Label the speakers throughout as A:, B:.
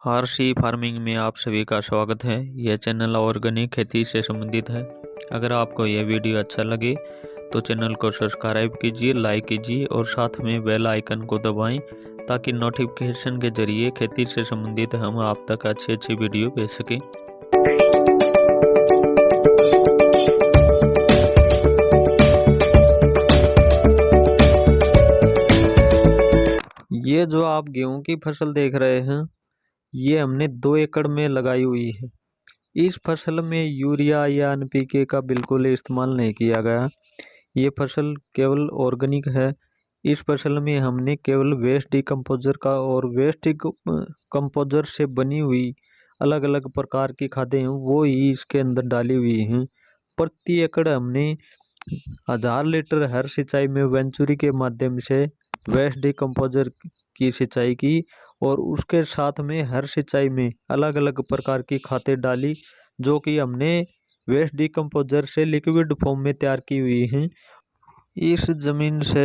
A: RC farming में आप सभी का स्वागत है। यह चैनल ऑर्गेनिक खेती से संबंधित है। अगर आपको यह वीडियो अच्छा लगे तो चैनल को सब्सक्राइब कीजिए, लाइक कीजिए और साथ में बेल आइकन को दबाएं ताकि नोटिफिकेशन के जरिए खेती से संबंधित हम आप तक अच्छी वीडियो भेज सकें। ये जो आप गेहूं की फसल देख रहे हैं, ये हमने 2 एकड़ में लगाई हुई है। इस फसल में यूरिया या एनपीके का बिल्कुल इस्तेमाल नहीं किया गया। ये फसल केवल ऑर्गेनिक है। इस फसल में हमने केवल वेस्ट डिकम्पोजर का और वेस्ट डिकम्पोजर से बनी हुई अलग अलग प्रकार की खादें हैं वो ही इसके अंदर डाली हुई हैं। प्रति एकड़ हमने 1000 लीटर हर सिंचाई में वेंचुरी के माध्यम से वेस्ट डिकम्पोजर की सिंचाई की और उसके साथ में हर सिंचाई में अलग अलग प्रकार की खादें डाली जो कि हमने वेस्ट डिकम्पोजर से लिक्विड फॉर्म में तैयार की हुई हैं। इस जमीन से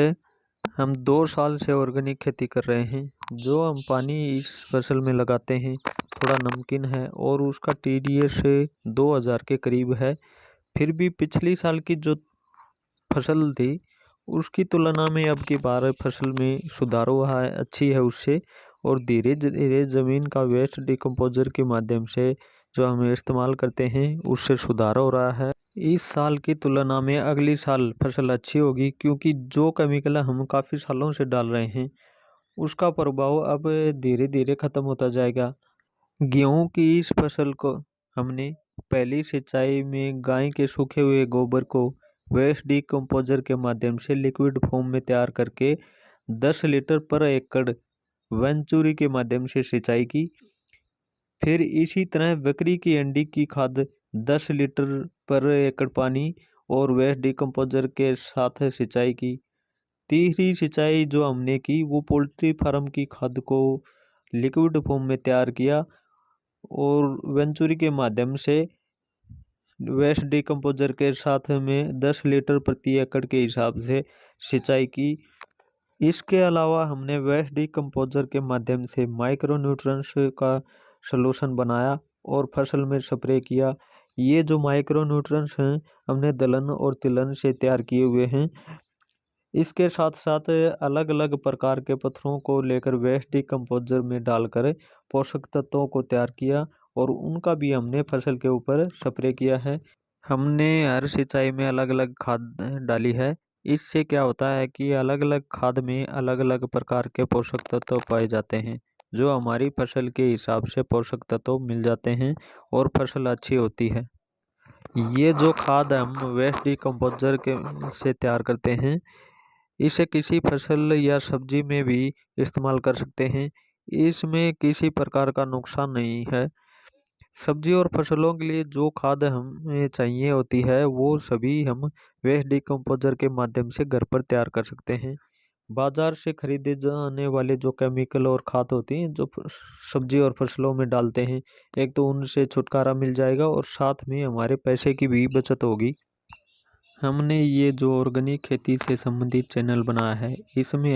A: हम 2 साल से ऑर्गेनिक खेती कर रहे हैं। जो हम पानी इस फसल में लगाते हैं थोड़ा नमकीन है और उसका टीडीएस 2000 के करीब है। फिर भी पिछली साल की जो फसल थी उसकी तुलना में अब की बार फसल में सुधार हुआ है, अच्छी है उससे। और धीरे धीरे ज़मीन का वेस्ट डिकम्पोजर के माध्यम से जो हम इस्तेमाल करते हैं उससे सुधार हो रहा है। इस साल की तुलना में अगली साल फसल अच्छी होगी क्योंकि जो केमिकल हम काफ़ी सालों से डाल रहे हैं उसका प्रभाव अब धीरे धीरे ख़त्म होता जाएगा। गेहूं की इस फसल को हमने पहली सिंचाई में गाय के सूखे हुए गोबर को वेस्ट डिकम्पोजर के माध्यम से लिक्विड फॉर्म में तैयार करके 10 लीटर पर एकड़ वेंचुरी के माध्यम से सिंचाई की। फिर इसी तरह बकरी की अंडी की खाद 10 लीटर पर एकड़ पानी और वेस्ट डिकम्पोजर के साथ सिंचाई की। तीसरी सिंचाई जो हमने की वो पोल्ट्री फार्म की खाद को लिक्विड फॉर्म में तैयार किया और वेंचुरी के माध्यम से वेस्ट डिकम्पोजर के साथ में 10 लीटर प्रति एकड़ के हिसाब से सिंचाई की। इसके अलावा हमने वेस्ट डिकम्पोजर के माध्यम से माइक्रो न्यूट्रिएंट्स का सलूशन बनाया और फसल में स्प्रे किया। ये जो माइक्रो न्यूट्रिएंट्स हैं हमने दलहन और तिलहन से तैयार किए हुए हैं। इसके साथ साथ अलग अलग प्रकार के पत्थरों को लेकर वेस्ट डिकम्पोजर में डालकर पोषक तत्वों को तैयार किया और उनका भी हमने फसल के ऊपर स्प्रे किया है। हमने हर सिंचाई में अलग अलग खाद डाली है। इससे क्या होता है कि अलग अलग खाद में अलग अलग प्रकार के पोषक तत्व पाए जाते हैं जो हमारी फसल के हिसाब से पोषक तत्व मिल जाते हैं और फसल अच्छी होती है। ये जो खाद हम वेस्ट डिकम्पोजर के से तैयार करते हैं इसे किसी फसल या सब्जी में भी इस्तेमाल कर सकते हैं। इसमें किसी प्रकार का नुकसान नहीं है। सब्जी और फसलों के लिए जो खाद हमें चाहिए होती है वो सभी हम वेस्ट डिकम्पोजर के माध्यम से घर पर तैयार कर सकते हैं। बाजार से खरीदे जाने वाले जो केमिकल और खाद होती हैं जो सब्जी और फसलों में डालते हैं, एक तो उनसे छुटकारा मिल जाएगा और साथ में हमारे पैसे की भी बचत होगी। हमने ये जो ऑर्गेनिक खेती से संबंधित चैनल बनाया है इसमें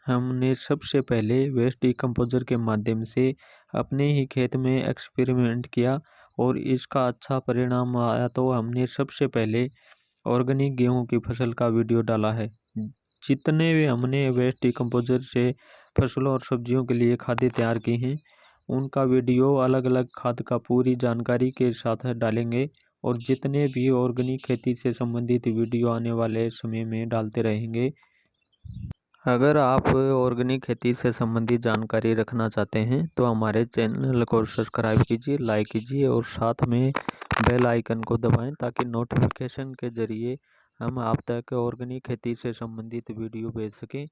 A: हमने सबसे पहले वेस्ट डिकम्पोजर के माध्यम से अपने ही खेत में एक्सपेरिमेंट किया और इसका अच्छा परिणाम आया तो हमने सबसे पहले ऑर्गेनिक गेहूं की फसल का वीडियो डाला है। जितने भी हमने वेस्ट डिकम्पोजर से फसलों और सब्जियों के लिए खादें तैयार की हैं उनका वीडियो अलग अलग खाद का पूरी जानकारी के साथ डालेंगे और जितने भी ऑर्गेनिक खेती से संबंधित वीडियो आने वाले समय में डालते रहेंगे। अगर आप ऑर्गेनिक खेती से संबंधित जानकारी रखना चाहते हैं तो हमारे चैनल को सब्सक्राइब कीजिए, लाइक कीजिए और साथ में बेल आइकन को दबाएं ताकि नोटिफिकेशन के जरिए हम आप तक ऑर्गेनिक खेती से संबंधित वीडियो भेज सकें।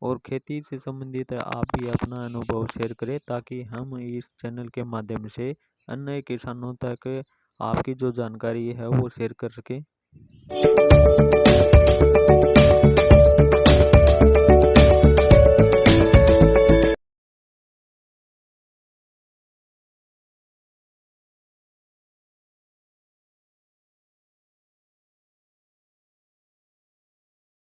A: और खेती से संबंधित आप भी अपना अनुभव शेयर करें ताकि हम इस चैनल के माध्यम से अन्य किसानों तक आपकी जो जानकारी है वो शेयर कर सकें।